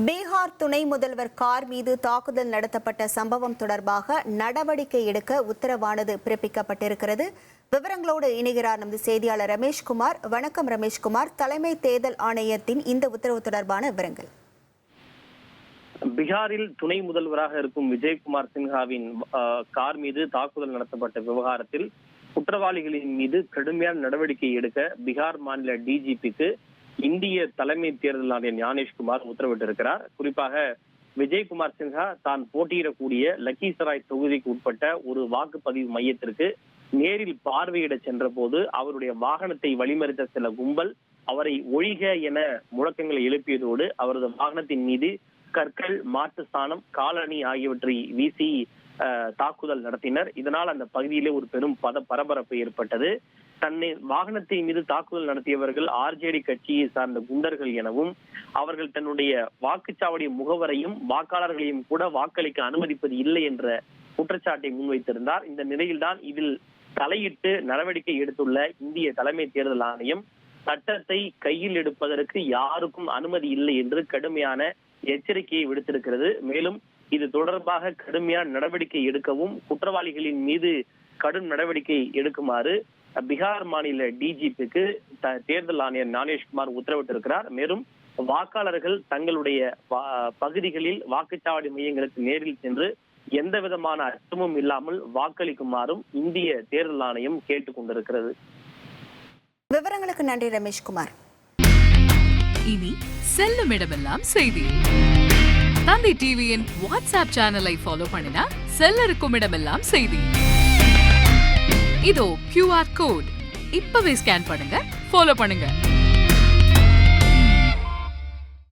பீகார் துணை முதல்வர் கார் மீது தாக்குதல் நடத்தப்பட்ட சம்பவம் தொடர்பாக நடவடிக்கை எடுக்க உத்தரவானது பிறப்பிக்கப்பட்டிருக்கிறது. விவரங்களோடு இணைகிறார் நமது செய்தியாளர் ரமேஷ்குமார். வணக்கம் ரமேஷ்குமார். தலைமை தேர்தல் ஆணையத்தின் இந்த உத்தரவு தொடர்பான விவரங்கள். பீகாரில் துணை முதல்வராக இருக்கும் விஜயகுமார் சின்ஹாவின் கார் மீது தாக்குதல் நடத்தப்பட்ட விவகாரத்தில் குற்றவாளிகளின் மீது கடுமையான நடவடிக்கை எடுக்க பீகார் மாநில டிஜிபிக்கு இந்திய தலைமை தேர்தல் ஆணையர் ஞானேஷ்குமார் உத்தரவிட்டிருக்கிறார். குறிப்பாக விஜயகுமார் சின்ஹா தான் போட்டியிடக்கூடிய லக்கிசராய் தொகுதிக்கு உட்பட்ட ஒரு வாக்குப்பதிவு மையத்திற்கு நேரில் பார்வையிட சென்ற போது அவருடைய வாகனத்தை வழிமறித்த சில கும்பல் அவரை ஒழிக என முழக்கங்களை எழுப்பியதோடு அவரது வாகனத்தின் மீது கற்கள், மாட்டு சாணம், காலணி ஆகியவற்றை வீசி தாக்குதல் நடத்தினர். இதனால் அந்த பகுதியிலே ஒரு பெரும் பரபரப்பு ஏற்பட்டது. தன்னை வாகனத்தின் மீது தாக்குதல் நடத்தியவர்கள் ஆர்ஜேடி கட்சியை சார்ந்த குண்டர்கள் எனவும் அவர்கள் தன்னுடைய வாக்குச்சாவடி முகவரையும் வாக்காளர்களையும் கூட வாக்களிக்க அனுமதிப்பது இல்லை என்ற குற்றச்சாட்டை முன்வைத்திருந்தார். இந்த நிலையில்தான் இதில் தலையிட்டு நடவடிக்கை எடுத்துள்ள இந்திய தலைமை தேர்தல் ஆணையம் சட்டத்தை கையில் எடுப்பதற்கு யாருக்கும் அனுமதி இல்லை என்று கடுமையான எச்சரிக்கையை விடுத்திருக்கிறது. மேலும் இது தொடர்பாக கடுமையான நடவடிக்கை எடுக்கவும் குற்றவாளிகளின் மீது கடும் நடவடிக்கை எடுக்குமாறு பீகார் மாநில டிஜிபிக்கு தேர்தல் ஆணையர் ஞானேஷ்குமார் உத்தரவிட்டிருக்கிறார். மேலும் வாக்காளர்கள் தங்களுடைய பகுதிகளில் வாக்குச்சாவடி மையங்களுக்கு நேரில் சென்று எந்த விதமான அச்சமும் இல்லாமல் வாக்களிக்குமாறும் இந்திய தேர்தல் ஆணையம் கேட்டுக் கொண்டிருக்கிறது. விவரங்களுக்கு நன்றி ரமேஷ்குமார். இனி செல்லும் இடமெல்லாம் செய்தி. தந்தி டிவியின் வாட்ஸ்அப் சேனலை ஃபாலோ பண்ணினா செல்ல இருக்கும் இடமெல்லாம் செய்தி. இதோ QR கோட் இப்பவே ஸ்கேன் பண்ணுங்க, ஃபாலோ பண்ணுங்க.